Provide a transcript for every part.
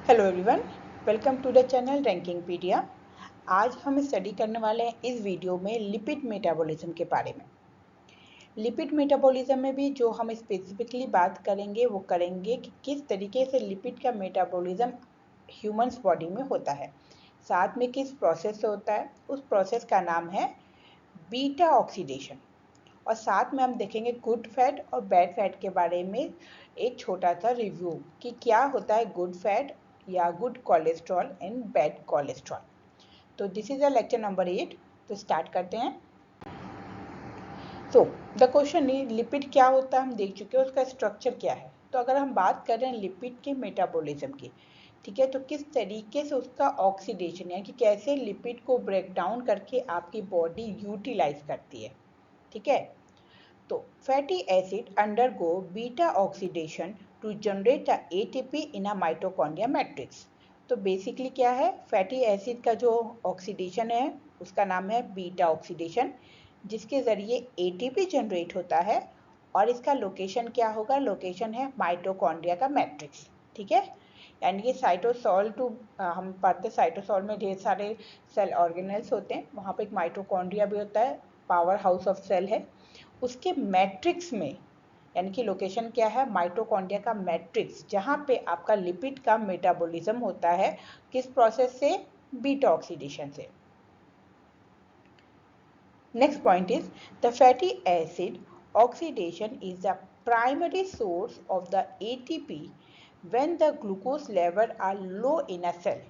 Hello everyone, welcome to the channel Rankingpedia. आज हम study करने वाले हैं इस वीडियो में लिपिड मेटाबॉलिज्म के बारे में। लिपिड मेटाबॉलिज्म में भी जो हम स्पेसिफिकली बात करेंगे वो करेंगे कि किस तरीके से लिपिड का मेटाबॉलिज्म ह्यूमंस बॉडी में होता है, साथ में किस प्रोसेस से होता है। उस प्रोसेस का नाम है बीटा ऑक्सीडेशन। और साथ में हम देखेंगे गुड फैट और बैड फैट के बारे में एक छोटा सा रिव्यू कि क्या होता है गुड फैट या good cholesterol and bad cholesterol. तो this is a lecture number 8। तो स्टार्ट करते हैं। तो द क्वेश्चन इज लिपिड क्या होता है, हम देख चुके हैं उसका स्ट्रक्चर क्या है। तो अगर हम बात कर रहे हैं लिपिड के मेटाबॉलिज्म की, ठीक है, तो किस तरीके से उसका ऑक्सीडेशन यानी कि कैसे लिपिड को ब्रेक डाउन करके आपकी बॉडी यूटिलाइज करती है, ठीक है। तो fatty acid undergo beta oxidation to generate a ATP in a mitochondria matrix. तो बेसिकली क्या है, फैटी एसिड का जो ऑक्सीडेशन है उसका नाम है बीटा ऑक्सीडेशन, जिसके ज़रिए एटीपी जनरेट होता है। और इसका लोकेशन क्या होगा, लोकेशन है माइटोकॉन्ड्रिया का मैट्रिक्स, ठीक है। यानी कि साइटोसॉल टू हम पढ़ते साइटोसॉल में ढेर सारे सेल ऑर्गेनेल्स होते हैं, वहाँ पे एक माइटोकॉन्ड्रिया भी होता है, पावर हाउस ऑफ सेल है। उसके मैट्रिक्स में यानी कि लोकेशन क्या है, माइटोकॉन्ड्रिया का मैट्रिक्स, जहाँ पे आपका लिपिड का मेटाबॉलिज्म होता है। किस प्रोसेस से, बीटा ऑक्सीडेशन से। Next point is the fatty acid oxidation is the primary source of the ATP when the glucose level are low in a cell.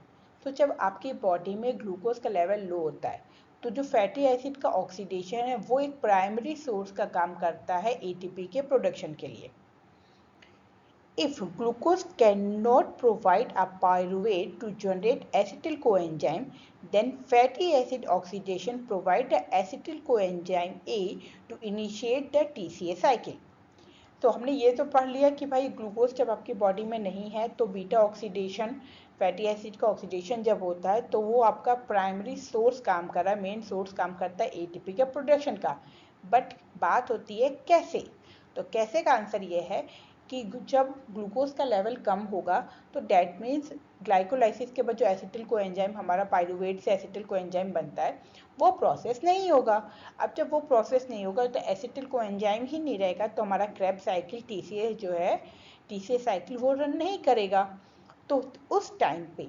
तो जब आपकी बॉडी में ग्लूकोज का लेवल लो होता है तो जो फैटी एसिड का ऑक्सीडेशन है वो एक प्राइमरी सोर्स का काम करता है एटीपी के प्रोडक्शन के लिए। If glucose cannot provide a pyruvate to generate acetyl coenzyme, then fatty acid oxidation provides the acetyl coenzyme A to initiate the TCA cycle. तो हमने ये तो पढ़ लिया कि भाई ग्लूकोज जब आपकी बॉडी में नहीं है तो बीटा ऑक्सीडेशन, फैटी एसिड का ऑक्सीडेशन जब होता है तो वो आपका प्राइमरी सोर्स काम कर रहा है, मेन सोर्स काम करता है एटीपी के प्रोडक्शन का। बट बात होती है कैसे। तो कैसे का आंसर ये है कि जब ग्लूकोज का लेवल कम होगा तो डैट मीन्स ग्लाइकोलाइसिस के बाद जो एसिटिल कोएंजाइम हमारा पाइरूवेट से एसिटिल कोएंजाइम बनता है वो प्रोसेस नहीं होगा। अब जब वो प्रोसेस नहीं होगा तो एसिटिल कोएंजाइम ही नहीं रहेगा तो हमारा क्रेब्स साइकिल टीसीए जो है, टीसीए साइकिल वो रन नहीं करेगा। तो उस टाइम पे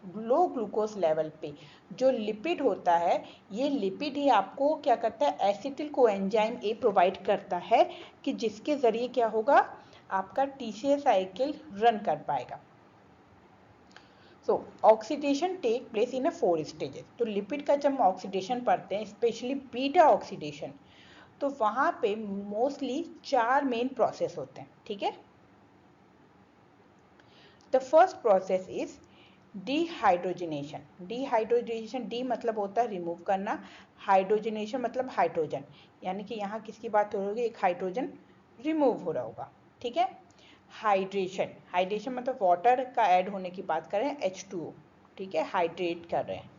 लो ग्लूकोज लेवल पे जो लिपिड होता है, ये लिपिड ही आपको क्या करता है, एसिटिल कोएंजाइम ए प्रोवाइड करता है कि जिसके ज़रिए क्या होगा, आपका टीसीए साइकिल रन कर पाएगा। So oxidation take place in a 4 stages. तो लिपिड का जब हम ऑक्सीडेशन पढ़ते हैं, स्पेशली बीटा ऑक्सीडेशन, तो वहाँ पे मोस्टली 4 मेन प्रोसेस होते हैं, ठीक है। The first process is dehydrogenation. Dehydrogenation, D मतलब होता है रिमूव करना, हाइड्रोजनेशन मतलब हाइड्रोजन, यानी कि यहाँ किसकी बात हो रही होगी, एक हाइड्रोजन रिमूव हो रहा होगा, ठीक है। हाइड्रेशन, हाइड्रेशन मतलब वाटर का ऐड होने की बात कर रहे हैं, H2O, ठीक है, हाइड्रेट कर रहे हैं।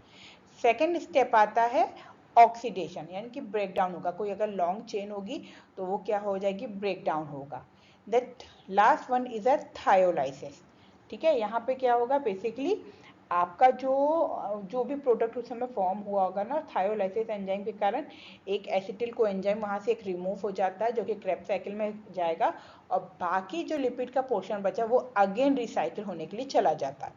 सेकेंड स्टेप आता है ऑक्सीडेशन, यानी कि ब्रेक डाउन होगा, कोई अगर लॉन्ग चेन होगी तो वो क्या हो जाएगी, ब्रेक डाउन होगा। That last one is a thiolysis, ठीक है। यहाँ पे क्या होगा, बेसिकली आपका जो भी प्रोडक्ट उस समय फॉर्म हुआ होगा ना, थायोलाइसिस एंजाइम के कारण एक एसिटिल को एंजाइम वहाँ से एक रिमूव हो जाता है जो कि क्रेब्स साइकिल में जाएगा, और बाकी जो लिपिड का पोर्शन बचा वो अगेन रिसाइकिल होने के लिए चला जाता है।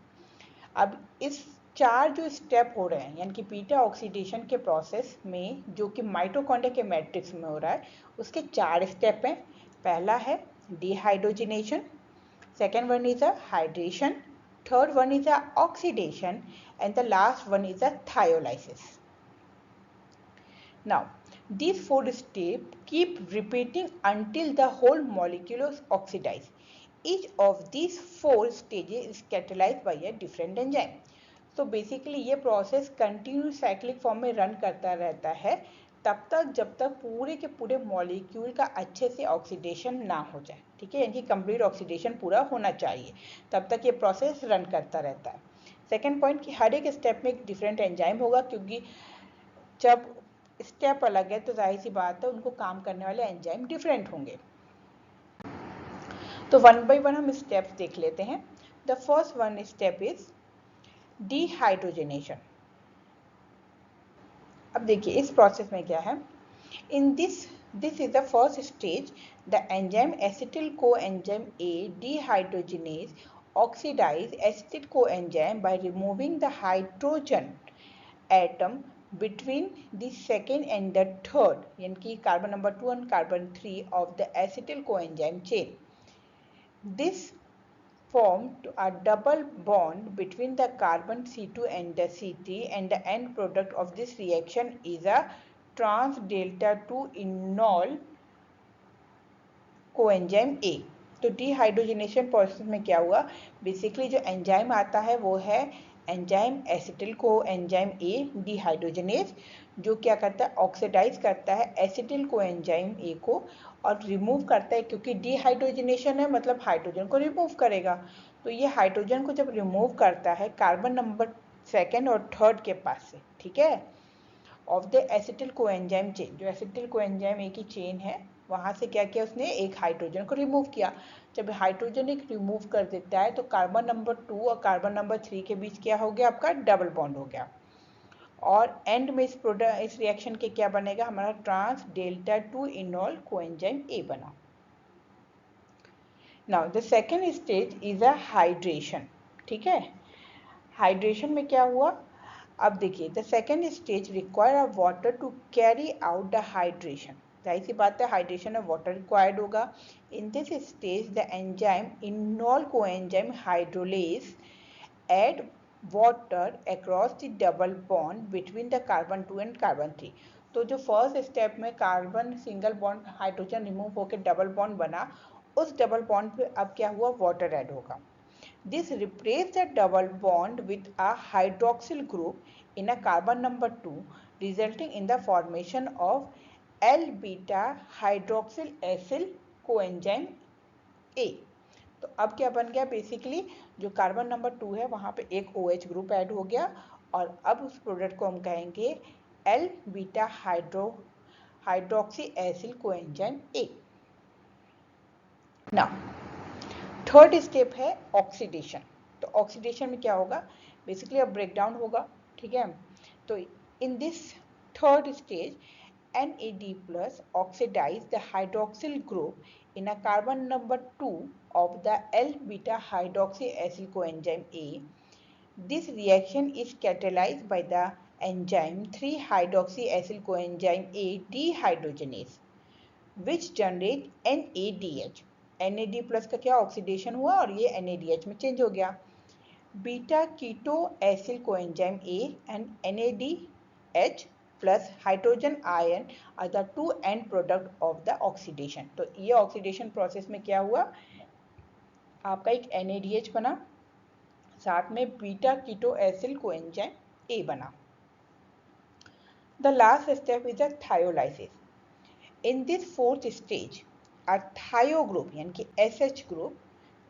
अब इस 4 जो स्टेप हो रहे हैं यानी कि बीटा ऑक्सीडेशन के प्रोसेस में जो कि माइटोकॉन्ड्रिया के मैट्रिक्स में हो रहा है, उसके 4 स्टेप हैं। पहला है dehydrogenation, second one is a hydration, third one is a oxidation, and the last one is a thiolysis. Now these 4 steps keep repeating until the whole molecule is oxidized. Each of these 4 stages is catalyzed by a different enzyme. तो basically ये process continuous cyclic form में run करता रहता है तब तक जब तक पूरे के पूरे मॉलिक्यूल का अच्छे से ऑक्सीडेशन ना हो जाए, ठीक है, यानी कि कंप्लीट ऑक्सीडेशन पूरा होना चाहिए, तब तक ये प्रोसेस रन करता रहता है। सेकेंड पॉइंट कि हर एक स्टेप में एक डिफरेंट एंजाइम होगा, क्योंकि जब स्टेप अलग है तो जाहिर सी बात है उनको काम करने वाले एंजाइम डिफरेंट होंगे। तो वन बाय वन हम स्टेप्स देख लेते हैं। The first one step is dehydrogenation. अब देखिए इस प्रोसेस में क्या है, in this is the first stage. The enzyme acetyl coenzyme A dehydrogenase oxidize acetyl coenzyme by removing the hydrogen atom between the second and the third, यानी कि carbon number 2 and carbon 3 of the acetyl coenzyme chain. This formed a double bond between the carbon C2 and the C3, and the end product of this reaction is a trans delta 2 enol coenzyme A. तो dehydrogenation process में क्या हुआ, basically जो enzyme आता है वो है enzyme acetyl coenzyme ए dehydrogenase, जो क्या करता है, ऑक्सीडाइज करता है एसिटिल कोएंजाइम ए को और रिमूव करता है, क्योंकि डिहाइड्रोजनेशन है मतलब हाइड्रोजन को रिमूव करेगा. तो ये हाइड्रोजन को जब रिमूव करता है कार्बन नंबर सेकेंड और थर्ड के पास से, ठीक है, of the acetyl coenzyme chain, जो एसिटिल कोएंजाइम ए की चेन है वहाँ से क्या किया उसने, एक हाइड्रोजन को रिमूव किया. जब हाइड्रोजन एक रिमूव कर देता है तो कार्बन नंबर 2 और कार्बन नंबर 3 के बीच क्या हो गया, आपका डबल बॉन्ड हो गया. और एंड में इस रिएक्शन के क्या बनेगा, हमारा trans delta 2 enol coenzyme A बना. Now the second stage is a hydration. ठीक है, हाइड्रेशन में क्या हुआ, अब देखिए the second stage require a water to carry out the hydration. जाहिर सी बात है हाइड्रेशन में वाटर रिक्वायर्ड होगा. In this stage the enzyme enol coenzyme hydrolase add water across the double bond between the carbon 2 and carbon 3. तो जो first step में carbon single bond hydrogen remove होकर डबल बॉन्ड बना, उस double bond पे अब क्या हुआ, वाटर ऐड होगा. This replaces the double bond with a hydroxyl group in a carbon number 2, resulting in the formation of L-beta hydroxyl acyl coenzyme A. तो अब क्या बन गया, बेसिकली जो कार्बन नंबर 2 है वहाँ पे एक OH ग्रुप ऐड हो गया और अब उस प्रोडक्ट को हम कहेंगे L-beta hydroxy acyl coenzyme A. Now third step है ऑक्सीडेशन. तो ऑक्सीडेशन में क्या होगा, बेसिकली अब ब्रेकडाउन होगा. ठीक है, तो in this third stage NAD+ oxidise the hydroxyl group in a carbon number 2 of the L-beta hydroxy acyl coenzyme A. This reaction is catalyzed by the enzyme 3-hydroxy acyl coenzyme A dehydrogenase, which generate NADH. NAD+ का क्या oxidation हुआ और ये NADH में change हो गया. Beta keto acyl coenzyme A and NADH plus hydrogen ion are the two end product of the oxidation. तो ये ऑक्सीडेशन प्रोसेस में क्या हुआ, आपका एक NADH बना, साथ में beta keto acyl coenzyme A बना. The last step is the thiolysis. In this fourth stage a thiO group यानी कि SH ग्रुप,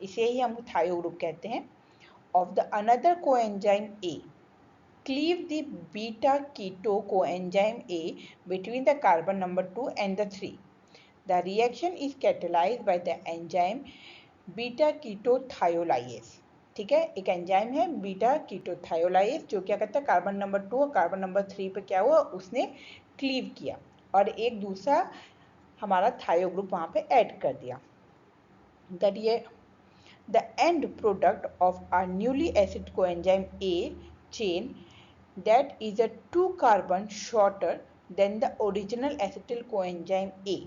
इसे ही हम thiO ग्रुप कहते हैं, of the another coenzyme A cleave the beta keto coenzyme A between the carbon number 2 and the 3. The reaction is catalyzed by the enzyme beta keto thiolase. ठीक है, एक enzyme है beta keto थायोलाइज जो क्या करता है, कार्बन नंबर 2 और carbon number 3 पे क्या हुआ, उसने क्लीव किया और एक दूसरा हमारा थायो ग्रुप वहाँ पे ऐड कर दिया. दैट ये the end product of are newly acid coenzyme A chain that is a 2 carbon shorter than the original acetyl coenzyme A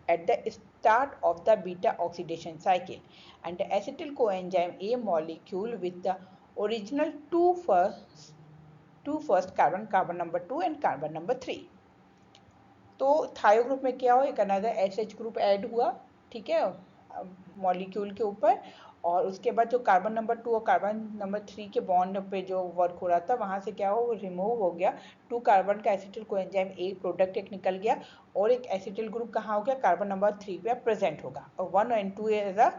at the start of the beta oxidation cycle, and the acetyl coenzyme A molecule with the original two first carbon number 2 and carbon number 3. तो थायो group में क्या हो, एक another SH group add हुआ, ठीक है, molecule के ऊपर, और उसके बाद जो कार्बन नंबर 2 और कार्बन नंबर 3 के बॉन्ड पे जो वर्क हो रहा था वहाँ से क्या हो, वो रिमूव हो गया. 2 कार्बन का एसिटिल कोएंजाइम A प्रोडक्ट एक निकल गया और एक एसिटिल ग्रुप कहाँ हो गया, कार्बन नंबर 3 पे प्रेजेंट होगा और 1 and 2 as a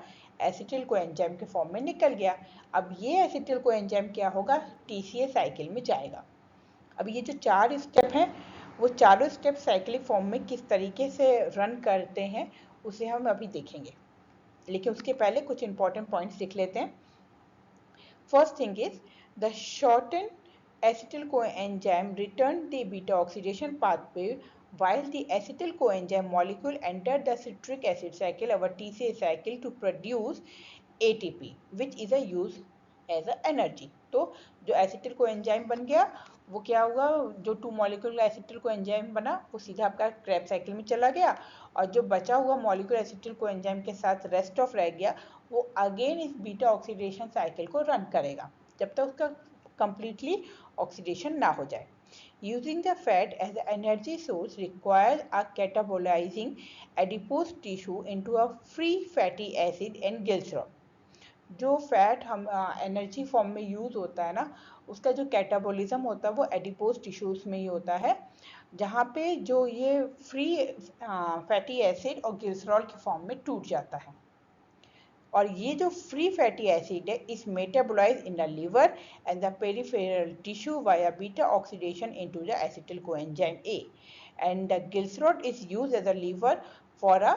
acetyl coenzyme के फॉर्म में निकल गया. अब ये एसिटिल कोएंजाइम क्या होगा, TCA साइकिल में जाएगा. अब ये जो 4 स्टेप हैं वो चारों स्टेप साइक्लिक फॉर्म में किस तरीके से रन करते हैं उसे हम अभी देखेंगे, लेकिन उसके पहले कुछ इंपॉर्टेंट पॉइंट्स लिख लेते हैं. First thing is the shortened acetyl coenzyme return the beta oxidation pathway while the acetyl coenzyme molecule enter the citric acid cycle, our TCA cycle, to produce ATP, which is a use as a energy. तो जो acetyl coenzyme बन गया वो क्या हुआ, जो 2 molecule acetyl coenzyme बना वो सीधा आपका क्रेब्स साइकिल में चला गया, और जो बचा हुआ मॉलिक्यूल एसिटिल कोएंजाइम के साथ रेस्ट ऑफ रह गया वो अगेन इस बीटा ऑक्सीडेशन साइकिल को रन करेगा जब तक उसका कंप्लीटली ऑक्सीडेशन ना हो जाए. Using the fat as the energy source requires a catabolizing adipose tissue into a free fatty acid and glycerol. जो फैट हम एनर्जी फॉर्म में यूज होता है ना, उसका जो कैटाबोलिज्म होता है वो एडिपोज टिश्यूज में ही होता है, जहाँ पे जो ये फ्री फैटी एसिड और ग्लिसरॉल के फॉर्म में टूट जाता है. और ये जो फ्री फैटी एसिड है is metabolise in the liver and the peripheral tissue via beta oxidation into the acetyl coenzyme A, and the glycerol is used as a liver for a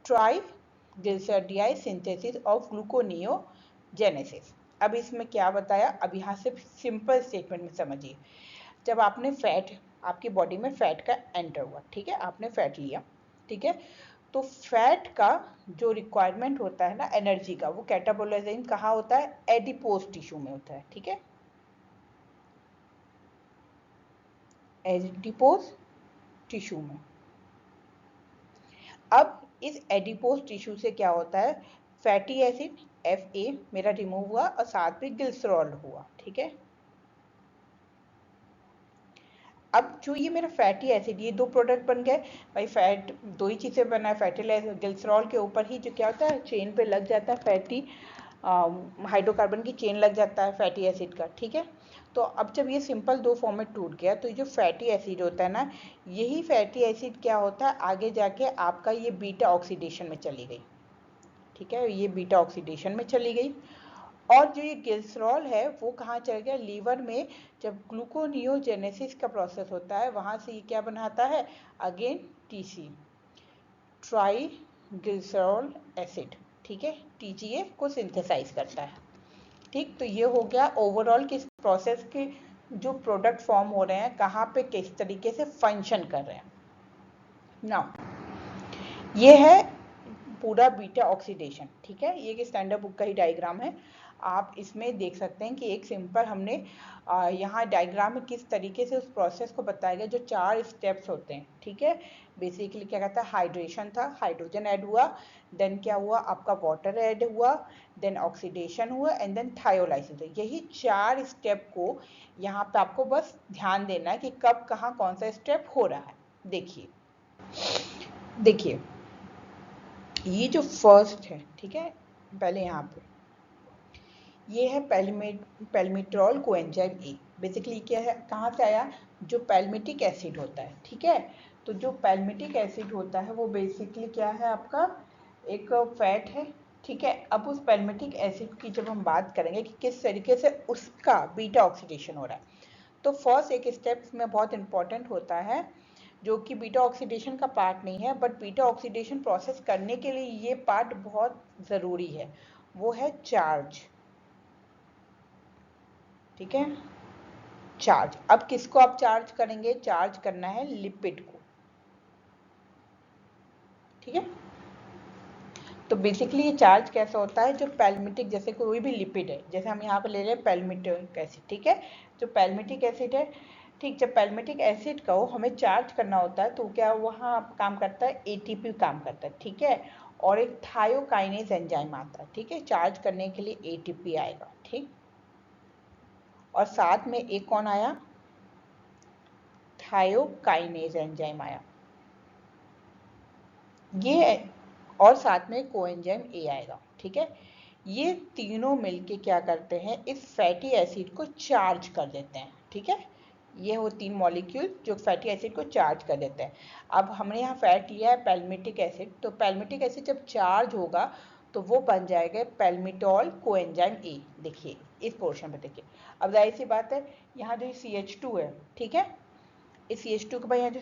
triglyceride synthesis of gluconeogenesis. अब इसमें क्या बताया, अब यहाँ से simple statement में समझिए. जब आपने फैट, आपकी बॉडी में फैट का एंटर हुआ, ठीक है, आपने फैट लिया, ठीक है, तो फैट का जो रिक्वायरमेंट होता है ना एनर्जी का, वो कैटाबोलाइजिंग कहाँ होता है, एडिपोज टिश्यू में होता है, ठीक है, एडिपोज टिश्यू में. अब इस एडिपोज टिश्यू से क्या होता है, फैटी एसिड Fa मेरा रिमूव हुआ और साथ में ग्लिसरॉल हुआ, ठीक है. अब जो ये मेरा फैटी एसिड, ये दो प्रोडक्ट बन गए भाई, फैट दो ही चीज़ें बना है, फैटी ग्लिसरॉल के ऊपर ही जो क्या होता है चेन पे लग जाता है, फैटी हाइड्रोकार्बन की चेन लग जाता है फैटी एसिड का, ठीक है. तो अब जब ये सिंपल दो फॉर्म में टूट गया तो ये जो फैटी एसिड होता है ना, यही फैटी एसिड क्या होता है आगे जाके आपका ये बीटा ऑक्सीडेशन में चली गई, ठीक है, ये बीटा ऑक्सीडेशन में चली गई. और जो ये ग्लिसरॉल है वो कहाँ चल गया, लीवर में जब ग्लूकोनियोजेनेसिस का प्रोसेस होता है वहाँ से ये क्या बनाता है, अगेन टीसी, ट्राइग्लिसरॉल एसिड, ठीक है, टीजीए को सिंथेसाइज करता है. ठीक, तो ये हो गया ओवरऑल किस प्रोसेस के जो प्रोडक्ट फॉर्म हो रहे हैं, कहाँ पे किस तरीके से फंक्शन कर रहे हैं. नाउ ये है पूरा बीटा ऑक्सीडेशन, ठीक है, ये स्टैंडर्ड बुक का ही डायग्राम है. आप इसमें देख सकते हैं कि एक सिंपल हमने यहाँ डायग्राम में किस तरीके से उस प्रोसेस को बताया गया, जो 4 स्टेप्स होते हैं, ठीक है. बेसिकली क्या कहता है, हाइड्रेशन था, हाइड्रोजन ऐड हुआ, देन क्या हुआ आपका वाटर ऐड हुआ, देन ऑक्सीडेशन हुआ एंड देन थायोलाइसिस. यही 4 स्टेप को यहाँ पे आपको बस ध्यान देना है कि कब कहाँ कौन सा स्टेप हो रहा है. देखिए देखिए ये जो फर्स्ट है, ठीक है, पहले यहाँ पे ये है पैल्मिट्रॉल कोएंजाइम ए. बेसिकली क्या है, कहाँ से आया, जो पैल्मिटिक एसिड होता है, ठीक है. तो जो पैल्मिटिक एसिड होता है वो बेसिकली क्या है आपका एक फैट है, ठीक है. अब उस पैल्मिटिक एसिड की जब हम बात करेंगे कि किस तरीके से उसका बीटा ऑक्सीडेशन हो रहा है, तो फर्स्ट एक स्टेप में बहुत इंपॉर्टेंट होता है जो कि बीटा ऑक्सीडेशन का पार्ट नहीं है, बट बीटा ऑक्सीडेशन प्रोसेस करने के लिए ये पार्ट बहुत ज़रूरी है, वो है चार्ज, ठीक है, चार्ज. अब किसको आप चार्ज करेंगे, चार्ज करना है लिपिड को, ठीक है. तो बेसिकली ये चार्ज कैसा होता है, जो पैल्मिटिक, जैसे कोई भी लिपिड है, जैसे हम यहाँ पे ले रहे हैं पैल्मिटिक एसिड, ठीक है, जो पैल्मिटिक एसिड है, ठीक, जब पैल्मिटिक एसिड का हमें चार्ज करना होता है तो क्या वहाँ काम करता है, एटीपी काम करता है, ठीक है, और एक थायोकाइनेज एंजाइम आता है, ठीक है, चार्ज करने के लिए एटीपी आएगा, ठीक. और साथ में एक कौन आया, थायोकाइनेज एंजाइम आया, ये, और साथ में कोएंजाइम ए आएगा, ठीक है. ये तीनों मिलके क्या करते हैं, इस फैटी एसिड को चार्ज कर देते हैं, ठीक है. ये वो 3 मॉलिक्यूल जो फैटी एसिड को चार्ज कर देते हैं. अब हमने यहाँ फैट लिया है पैल्मिटिक एसिड, तो पैल्मिटिक एसिड जब चार्ज होगा तो वो बन जाएगा पैल्मिटॉल कोएंजाइम ए. देखिए इस पोर्शन पे देखिए, अब जाहिर सी बात है यहाँ जो CH2 है, ठीक है, इस CH2 के बाद यहाँ जो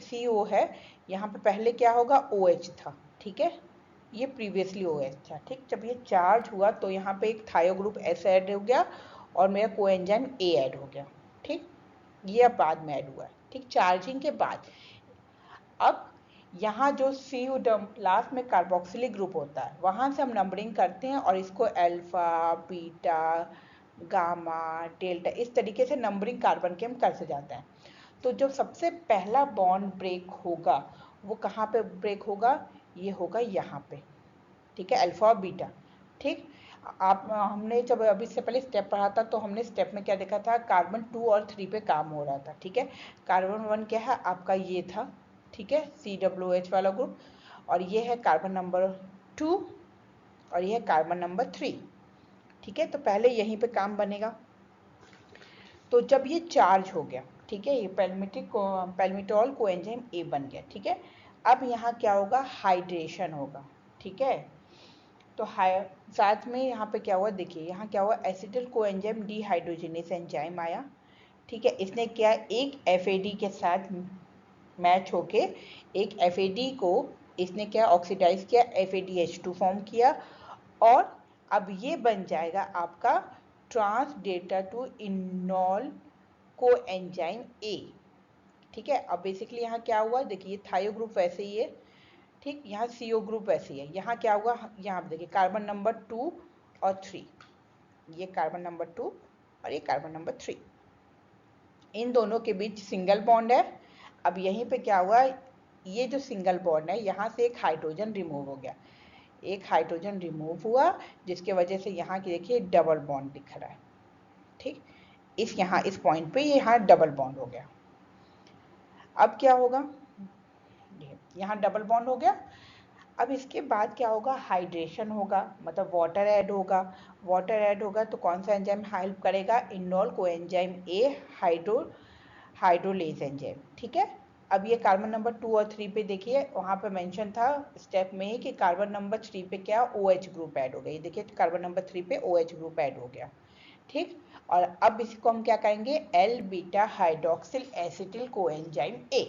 CO है, यहाँ पे पहले क्या होगा OH था, ठीक है, ये प्रीवियसली OH था। ठीक, जब ये चार्ज हुआ तो यहाँ पे एक थायो ग्रुप S ऐड हो गया और मेरा कोएंजाइम A ऐड हो गया। ठीक, ये अब बाद में ऐड हुआ है। ठीक, चार्जिंग के बाद अब यहाँ जो CU लास्ट में कार्बोक्सिलिक ग्रुप होता है वहाँ से हम नंबरिंग करते हैं और इसको अल्फा, बीटा, गामा, डेल्टा इस तरीके से नंबरिंग कार्बन के हम करते जाते हैं। तो जो सबसे पहला बॉन्ड ब्रेक होगा वो कहाँ पे ब्रेक होगा? ये होगा यहाँ पे। ठीक है, अल्फा और बीटा। ठीक, आप हमने जब अभी इससे पहले स्टेप पढ़ा था तो हमने स्टेप में क्या देखा था? कार्बन 2 और 3 पे काम हो रहा था। ठीक है, कार्बन 1 क्या है आपका? ये था। ठीक है, COOH वाला ग्रुप, और ये है कार्बन नंबर 2 और ये है कार्बन नंबर 3। ठीक है, तो पहले यहीं पे काम बनेगा। तो जब ये चार्ज हो गया, ठीक है, ये पैल्मिटॉल कोएंजाइम A बन गया। ठीक है, अब यहाँ क्या होगा? हाइड्रेशन होगा। ठीक है, तो साथ में यहाँ पे क्या हुआ? देखिए यहाँ क्या हुआ? एसिटिल कोएंजाइम डिहाइड्रोजिनेज एंजाइम आया। ठीक है, इसने क्या? एक FAD के साथ मैच होके एक FAD को इसने क्या ऑक्सीडाइज किया? FADH2 फॉर्म किया और अब ये बन जाएगा आपका trans delta two enol coenzyme A। ठीक है, अब बेसिकली यहाँ क्या हुआ? देखिए थायो ग्रुप वैसे ही है। ठीक, यहाँ CO ग्रुप वैसे ही है। यहाँ क्या हुआ? यहाँ पे देखिए कार्बन नंबर 2 और 3, ये कार्बन नंबर 2 और ये कार्बन नंबर 3, इन दोनों के बीच सिंगल बॉन्ड है। अब यहीं पे क्या हुआ? ये जो सिंगल बॉन्ड है यहाँ से एक हाइड्रोजन रिमूव हो गया, एक हाइड्रोजन रिमूव हुआ जिसके वजह से यहाँ की देखिए डबल बॉन्ड दिख रहा है। ठीक, इस पॉइंट पे यहाँ डबल बॉन्ड हो गया। अब क्या होगा? यहाँ डबल बॉन्ड हो गया। अब इसके बाद क्या होगा? हाइड्रेशन होगा, मतलब वाटर ऐड होगा। वाटर ऐड होगा तो कौन सा एंजाइम हेल्प करेगा? इनॉल कोएंजाइम A हाइड्रोलेज एंजाइम। ठीक है, अब ये कार्बन नंबर 2 और 3 पे देखिए वहाँ पे मेंशन था स्टेप में ही कि कार्बन नंबर 3 पे क्या OH ग्रुप ऐड हो गया। ये देखिए कार्बन नंबर 3 पे OH ग्रुप ऐड हो गया। ठीक, और अब इसको हम क्या करेंगे? L beta hydroxyl acetyl coenzyme A।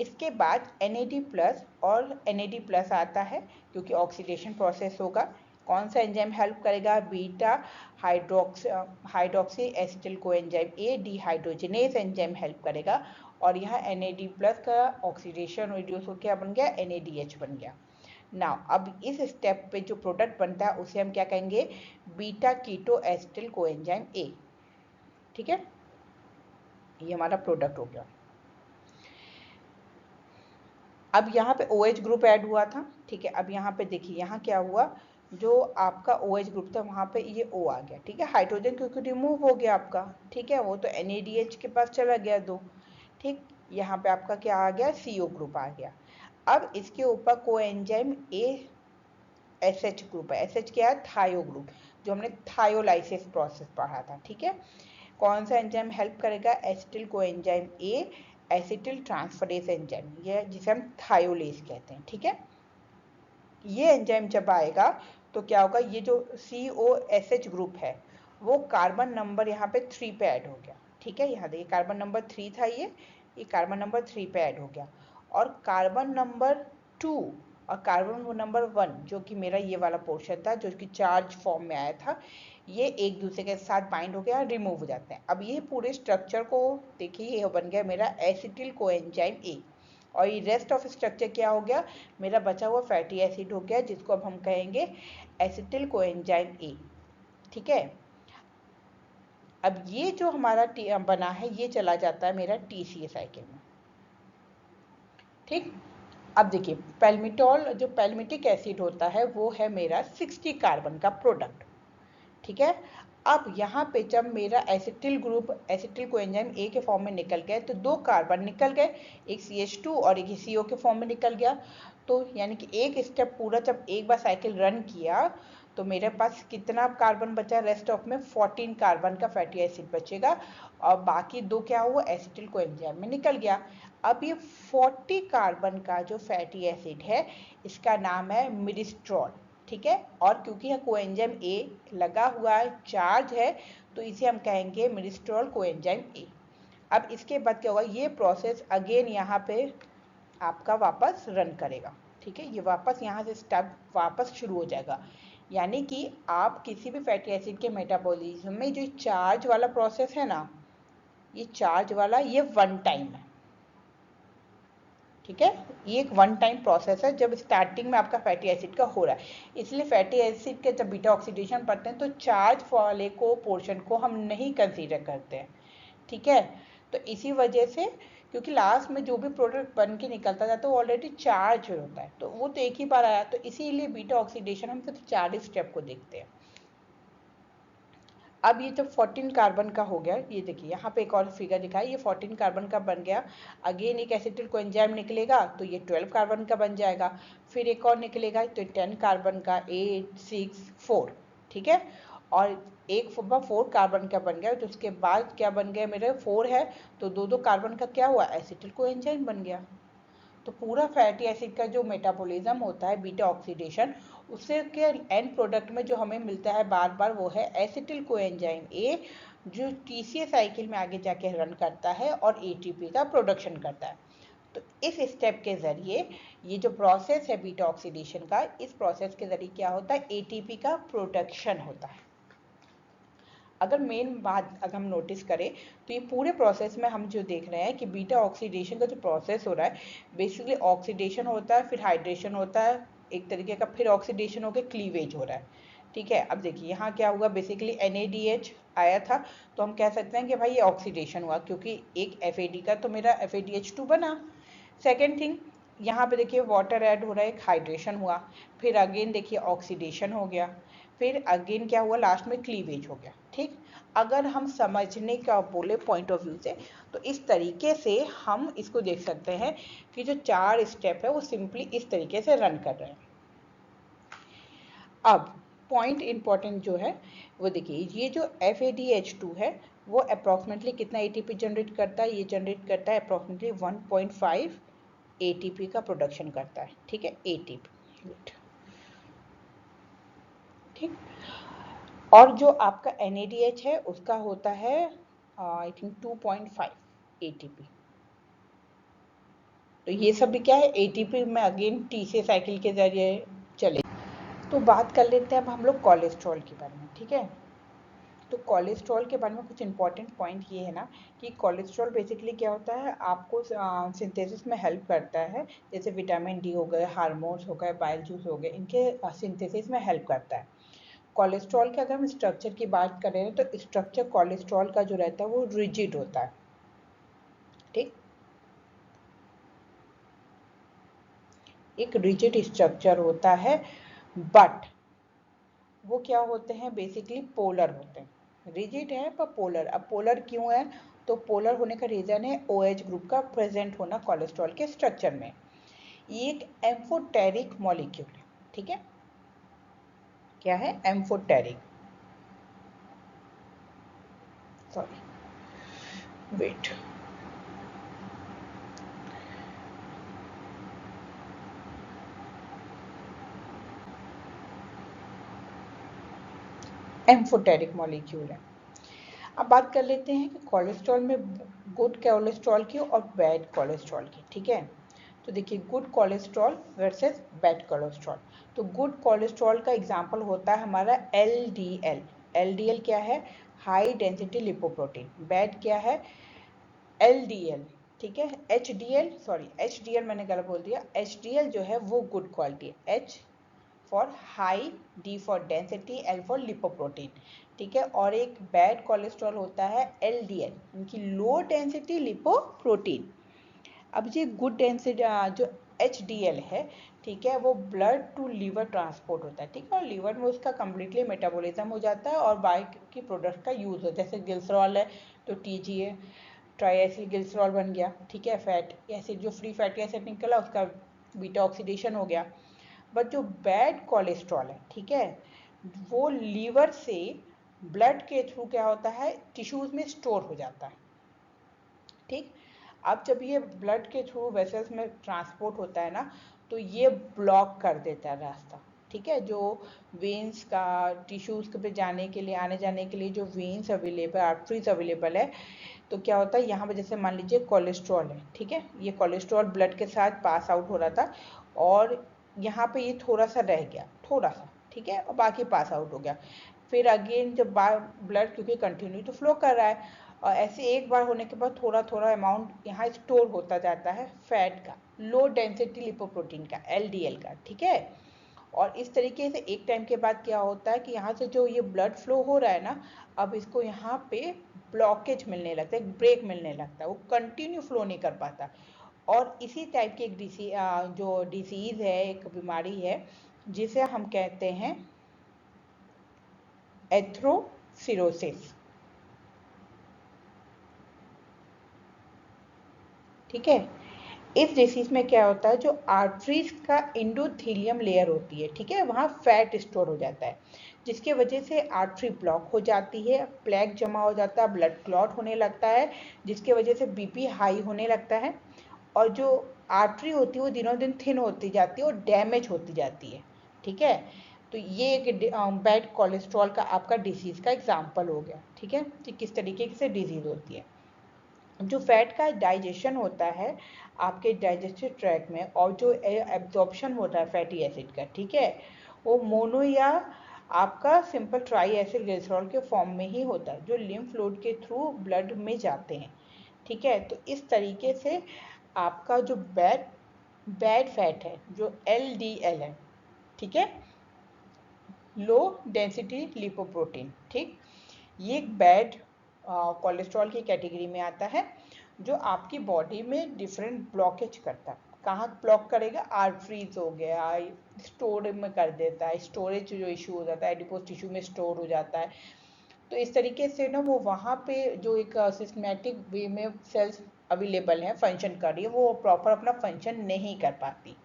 इसके बाद NAD प्लस और NAD प्लस आता है क्योंकि ऑक्सीडेशन प्रोसेस होगा। कौन सा एंजाइम हेल्प करेगा? Beta hydroxy acetyl coenzyme A dehydrogenase enzyme help करेगा और यहाँ NAD प्लस का ऑक्सीडेशन रिड्यूस होकर क्या बन गया? NADH बन गया। नाउ अब इस स्टेप पे जो प्रोडक्ट बनता है उसे हम क्या कहेंगे? Beta keto acetyl coenzyme A। ठीक है, ये हमारा प्रोडक्ट हो गया। अब यहाँ पे OH ग्रुप ऐड हुआ था। ठीक है, अब यहाँ पे देखिए यहाँ क्या हुआ? जो आपका OH ग्रुप था वहाँ पे ये O आ गया। ठीक है, हाइड्रोजन क्योंकि रिमूव हो गया आपका। ठीक है, वो तो NADH के पास चला गया 2। ठीक, यहाँ पे आपका क्या आ गया? CO ग्रुप आ गया। अब इसके ऊपर कोएंजाइम ASH ग्रुप है। SH क्या है? थायो ग्रुप, जो हमने थायोलाइसिस प्रोसेस पढ़ा था। ठीक है, कौन सा एंजाइम हेल्प करेगा? Acetyl coenzyme A acetyl transferase enzyme, ये जिसे हम थायोलेज कहते हैं। ठीक है, ये एंजाइम जब आएगा तो क्या होगा? ये जो COSH ग्रुप है वो कार्बन नंबर यहाँ पे 3 पे ऐड हो गया। ठीक है, यहाँ देखिए कार्बन नंबर 3 था, ये कार्बन नंबर 3 पे ऐड हो गया और कार्बन नंबर 2 और कार्बन नंबर 1 जो कि मेरा ये वाला पोर्शन था जो कि चार्ज फॉर्म में आया था, ये एक दूसरे के साथ बाइंड हो गया, रिमूव हो जाते हैं। अब ये पूरे स्ट्रक्चर को देखिए, ये बन गया मेरा एसिटिल कोएंजाइम A और ये रेस्ट ऑफ स्ट्रक्चर क्या हो गया? मेरा बचा हुआ फैटी एसिड हो गया जिसको अब हम कहेंगे एसिटिल कोएंजाइम A। ठीक है, अब ये जो हमारा बना है ये चला जाता है मेरा TCA साइकिल में। ठीक, अब देखिए पैल्मिटॉल जो पैल्मिटिक एसिड होता है वो है मेरा 60 कार्बन का प्रोडक्ट। ठीक है, अब यहाँ पे जब मेरा acetyl group acetyl coenzyme A के फॉर्म में निकल गए तो 2 कार्बन निकल गए, एक CH2 और एक CO के फॉर्म में निकल गया। तो यानी कि एक स्टेप पूरा जब एक बार साइकिल रन किया तो मेरे पास कितना कार्बन बचा? रेस्ट ऑफ में 14 कार्बन का फैटी एसिड बचेगा और बाकी 2 क्या हुआ? एसिटिल कोएंजाइम में निकल गया। अब ये 40 कार्बन का जो फैटी एसिड है इसका नाम है मिरिस्ट्रॉल। ठीक है, और क्योंकि यहाँ कोएंजाइम A लगा हुआ है, चार्ज है, तो इसे हम कहेंगे मिरिस्ट्रॉल कोएंजाइम A। अब इसके बाद क्या होगा? ये प्रोसेस अगेन यहाँ पे आपका वापस रन करेगा। ठीक है, ये वापस यहाँ से स्टेप वापस शुरू हो जाएगा। यानी कि आप किसी भी फैटी एसिड के मेटाबॉलिज्म में जो चार्ज वाला प्रोसेस है ना, ये चार्ज वाला ये वन टाइम है, ठीक है, ये एक वन टाइम प्रोसेस है जब स्टार्टिंग में आपका फैटी एसिड का हो रहा है। इसलिए फैटी एसिड के जब बीटा ऑक्सीडेशन पढ़ते हैं तो चार्ज वाले को पोर्शन को हम नहीं कंसीडर करते हैं, ठीक है। तो इसी वजह से, क्योंकि लास्ट में जो भी प्रोडक्ट बन के निकलता जाता है वो ऑलरेडी चार्ज होता है, तो वो तो एक ही बार आया, तो इसीलिए बीटा ऑक्सीडेशन हम सिर्फ 4 स्टेप को देखते हैं। अब ये जब 14 कार्बन का हो गया, ये देखिए यहाँ पे एक और फिगर दिखा है, ये 14 कार्बन का बन गया। अगेन एक एसिटिल कोएंजाइम निकलेगा तो ये 12 कार्बन का बन जाएगा। फिर एक और निकलेगा तो 10 कार्बन का, 8, 6, 4, ठीक है। और एक 4 कार्बन का बन गया, तो उसके बाद क्या बन गया मेरे 4 है, तो 2 कार्बन का क्या हुआ, एसिटिल कोएंजाइम बन गया। तो पूरा फैटी एसिड का जो मेटाबॉलिज्म होता है बीटा ऑक्सीडेशन, उससे के एंड प्रोडक्ट में जो हमें मिलता है बार बार वो है एसिटिल कोएंजाइम ए, जो टीसीए साइकिल में आगे जाके रन करता है और एटीपी का प्रोडक्शन करता है। तो इस स्टेप के जरिए ये जो प्रोसेस है बीटा ऑक्सीडेशन का, इस प्रोसेस के जरिए क्या होता है, एटीपी का प्रोडक्शन होता है। अगर मेन बात अगर हम नोटिस करें तो ये पूरे प्रोसेस में हम जो देख रहे हैं कि बीटा ऑक्सीडेशन का जो प्रोसेस हो रहा है, बेसिकली ऑक्सीडेशन होता है, फिर हाइड्रेशन होता है एक तरीके का, फिर ऑक्सीडेशन होकर क्लीवेज हो रहा है, ठीक है। अब देखिए यहाँ क्या हुआ, बेसिकली NADH आया था, तो हम कह सकते हैं कि भाई ये ऑक्सीडेशन हुआ, क्योंकि एक FAD का तो मेरा FADH2 बना। सेकेंड थिंग, यहाँ पे देखिए वाटर ऐड हो रहा है, एक हाइड्रेशन हुआ, फिर अगेन देखिए ऑक्सीडेशन हो गया, फिर अगेन क्या हुआ, लास्ट में क्लीवेज हो गया, ठीक। अगर हम समझने का बोले पॉइंट ऑफ व्यू से, तो इस तरीके से हम इसको देख सकते हैं कि जो 4 स्टेप है वो सिंपली इस तरीके से रन कर रहे हैं। अब पॉइंट इंपॉर्टेंट जो है वो देखिए, ये जो FADH2 है वो अप्रॉक्सीमेटली कितना ATP जनरेट करता है, ये जनरेट करता है अप्रॉक्सीमेटली 1.5 ATP का प्रोडक्शन करता है, ठीक है, ATP, ठीक। और जो आपका NADH है उसका होता है आई थिंक 2.5 ATP। तो ये सब भी क्या है, ATP में अगेन टीसीए साइकिल के जरिए चले। तो बात कर लेते हैं अब हम लोग कोलेस्ट्रॉल के बारे में, ठीक है। तो कोलेस्ट्रॉल के बारे में कुछ इंपॉर्टेंट पॉइंट ये है ना कि कोलेस्ट्रॉल बेसिकली क्या होता है, आपको सिंथेसिस में हेल्प करता है, जैसे विटामिन डी हो गए, हार्मोन्स हो गए, बाइल जूस हो गए, इनके सिंथेसिस में हेल्प करता है। कोलेस्ट्रॉल के अगर हम स्ट्रक्चर की बात करें तो स्ट्रक्चर कोलेस्ट्रॉल का जो रहता है वो रिजिड होता है, ठीक, एक रिजिड स्ट्रक्चर होता है, बट वो क्या होते हैं, बेसिकली पोलर होते हैं। रिजिड है पर पोलर। अब पोलर क्यों है, तो पोलर होने का रीजन है OH ग्रुप का प्रेजेंट होना कोलेस्ट्रॉल के स्ट्रक्चर में। ये एक एम्फोटेरिक मॉलिक्यूल है, ठीक है, क्या है, amphoteric, sorry wait, amphoteric molecule है। अब बात कर लेते हैं कि कोलेस्ट्रॉल में गुड कोलेस्ट्रॉल की और बैड कोलेस्ट्रॉल की, ठीक है। तो देखिए good cholesterol versus bad cholesterol. तो गुड कोलेस्ट्रॉल का एग्जांपल होता है हमारा LDL। LDL क्या है, हाई डेंसिटी लिपोप्रोटीन। बैड क्या है, LDL, ठीक है। HDL मैंने गलत बोल दिया, HDL जो है वो गुड क्वालिटी है, H for high, D for density, L for lipoprotein, ठीक है। और एक बैड कोलेस्ट्रॉल होता है LDL, इनकी लो डेंसिटी लिपोप्रोटीन। अब ये गुड डेंसिटी जो HDL है, ठीक है, वो ब्लड टू लीवर ट्रांसपोर्ट होता है, ठीक है, और लीवर में उसका कम्प्लीटली मेटाबॉलिज्म हो जाता है और बाकी प्रोडक्ट का यूज हो, जैसे ग्लिसरॉल है तो TGA ट्राइएसिल ग्लिसरॉल बन गया, ठीक है। फैट एसिड जो फ्री फैटी एसिड निकला उसका बीटा ऑक्सीडेशन हो गया। बट जो बैड कोलेस्ट्रॉल है, ठीक है, वो लीवर से ब्लड के थ्रू क्या होता है, टिश्यूज में स्टोर हो जाता है, ठीक। अब जब ये ब्लड के थ्रू वेसल्स में ट्रांसपोर्ट होता है ना, तो ये ब्लॉक कर देता है रास्ता, ठीक है। जो वेन्स का टिश्यूज पे जाने के लिए, आने जाने के लिए जो वेन्स अवेलेबल, आर्टरीज अवेलेबल है, तो क्या होता है यहाँ पे, जैसे मान लीजिए कोलेस्ट्रॉल है, ठीक है, ये कोलेस्ट्रॉल ब्लड के साथ पास आउट हो रहा था और यहाँ पे ये थोड़ा सा रह गया, थोड़ा सा, ठीक है, और बाकी पास आउट हो गया। फिर अगेन जब ब्लड क्योंकि कंटिन्यू तो फ्लो कर रहा है, और ऐसे एक बार होने के बाद थोड़ा थोड़ा अमाउंट यहाँ स्टोर होता जाता है फैट का, लो डेंसिटी लिपोप्रोटीन का, एलडीएल का, ठीक है। और इस तरीके से एक टाइम के बाद क्या होता है कि यहाँ से जो ये ब्लड फ्लो हो रहा है ना, अब इसको यहाँ पे ब्लॉकेज मिलने लगता है, ब्रेक मिलने लगता है, वो कंटिन्यू फ्लो नहीं कर पाता। और इसी टाइप की एक जो डिसीज़ है, एक बीमारी है, जिसे हम कहते हैं एथ्रोसिरोसिस, ठीक है। इस डिसीज में क्या होता है, जो आर्टरीज का इंडोथीलियम लेयर होती है, ठीक है, वहाँ फैट स्टोर हो जाता है, जिसके वजह से आर्टरी ब्लॉक हो जाती है, प्लेक जमा हो जाता है, ब्लड क्लॉट होने लगता है, जिसके वजह से बीपी हाई होने लगता है, और जो आर्टरी होती है वो दिनों दिन थिन होती जाती है और डैमेज होती जाती है, ठीक है। तो ये एक बैड कोलेस्ट्रॉल का आपका डिसीज़ का एग्जाम्पल हो गया, ठीक है, कि किस तरीके से डिजीज़ होती है। जो फैट का डाइजेशन होता है आपके डाइजेस्टिव ट्रैक में, और जो एब्जॉर्प्शन होता है फैटी एसिड का, ठीक है, वो मोनो या आपका सिंपल ट्राई एसिड ग्लिसरॉल के फॉर्म में ही होता है, जो लिम्फ नोड के थ्रू ब्लड में जाते हैं, ठीक है। तो इस तरीके से आपका जो बैड फैट है, जो एलडीएल है, ठीक है, लो डेंसिटी लिपोप्रोटीन, ठीक, ये एक बैड कोलेस्ट्रॉल की कैटेगरी में आता है, जो आपकी बॉडी में डिफरेंट ब्लॉकेज करता है। कहाँ ब्लॉक करेगा, आर्टरीज हो गया, स्टोर में कर देता है, स्टोरेज जो इशू हो जाता है, एडिपोज टिश्यू में स्टोर हो जाता है। तो इस तरीके से ना वो वहाँ पे जो एक सिस्टमेटिक वे में सेल्स अवेलेबल हैं, फंक्शन कर रही है, वो प्रॉपर अपना फंक्शन नहीं कर पाती।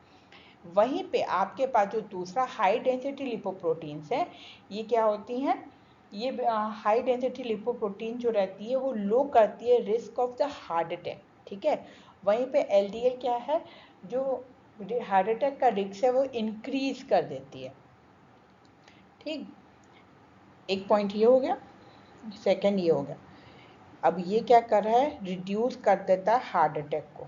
वहीं पे आपके पास जो दूसरा हाई डेंसिटी लिपोप्रोटीन्स है, ये क्या होती हैं, ये हाई डेंसिटी लिपोप्रोटीन जो रहती है वो लो करती है risk of the heart attack, ठीक है। वहीं पे एलडीएल क्या है, जो हार्ट अटैक का रिस्क है वो इंक्रीज कर देती है, ठीक। एक पॉइंट ये हो गया, सेकंड ये हो गया। अब ये क्या कर रहा है, रिड्यूस कर देता है हार्ट अटैक को,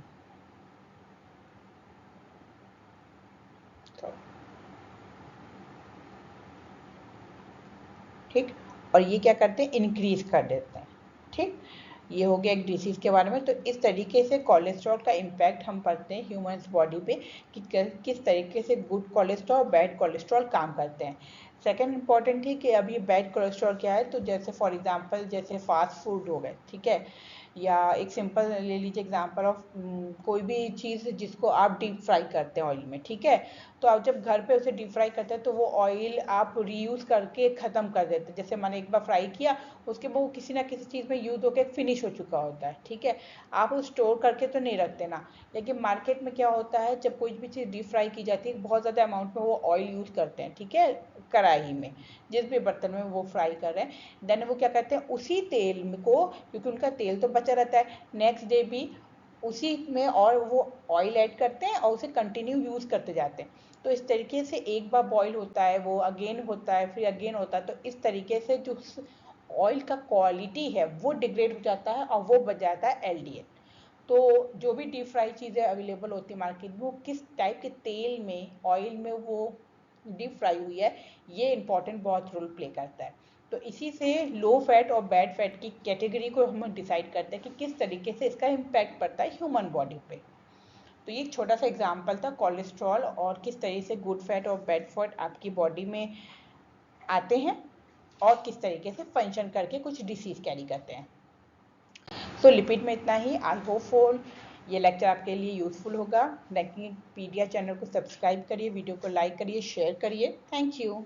ठीक। और ये क्या करते हैं, इंक्रीज कर देते हैं, ठीक। ये हो गया एक डिसीज के बारे में। तो इस तरीके से कोलेस्ट्रॉल का इम्पैक्ट हम पढ़ते हैं ह्यूमंस बॉडी पे, कि किस तरीके से गुड कोलेस्ट्रॉल और बैड कोलेस्ट्रॉल काम करते हैं। सेकंड इंपॉर्टेंट है कि अब ये बैड कोलेस्ट्रॉल क्या है, तो जैसे फॉर एग्जांपल जैसे फास्ट फूड हो गए, ठीक है, या एक सिंपल ले लीजिए एग्जांपल ऑफ कोई भी चीज़ जिसको आप डीप फ्राई करते हैं ऑयल में, ठीक है। तो आप जब घर पे उसे डीप फ्राई करते हैं तो वो ऑयल आप रीयूज़ करके ख़त्म कर देते हैं। जैसे मैंने एक बार फ्राई किया, उसके बाद वो किसी ना किसी चीज़ में यूज़ होकर फिनिश हो चुका होता है, ठीक है। आप वो स्टोर करके तो नहीं रखते ना, लेकिन मार्केट में क्या होता है, जब कोई भी चीज़ डीप फ्राई की जाती है बहुत ज़्यादा अमाउंट में वो ऑयल यूज़ करते हैं, ठीक है, कढ़ाई में, जिस भी बर्तन में वो फ्राई कर रहे हैं, देन वो क्या करते हैं, उसी तेल को, क्योंकि उनका तेल तो बचा रहता है, नेक्स्ट डे भी उसी में और वो ऑयल ऐड करते हैं और उसे कंटिन्यू यूज़ करते जाते हैं। तो इस तरीके से एक बार बॉईल होता है, वो अगेन होता है, फिर अगेन होता है, तो इस तरीके से जो ऑयल का क्वालिटी है वो डिग्रेड हो जाता है और वो बच जाता है एलडीएल। तो जो भी डीप फ्राई चीज़ें अवेलेबल होती है मार्केट में, वो किस टाइप के तेल में, ऑयल में वो डीप फ्राई हुई है, ये इंपॉर्टेंट बहुत रोल प्ले करता है। तो इसी से लो फैट और बैड फैट की कैटेगरी को हम डिसाइड करते हैं कि किस तरीके से इसका इम्पैक्ट पड़ता है ह्यूमन बॉडी पे। तो ये एक छोटा सा एग्जाम्पल था कोलेस्ट्रॉल और किस तरीके से गुड फैट और बैड फैट आपकी बॉडी में आते हैं और किस तरीके से फंक्शन करके कुछ डिसीज़ कैरी करते हैं। तो लिपिड में इतना ही। आई होप फॉर ये लेक्चर आपके लिए यूज़फुल होगा। रैंकिंग पीडिया चैनल को सब्सक्राइब करिए, वीडियो को लाइक करिए, शेयर करिए। Thank you.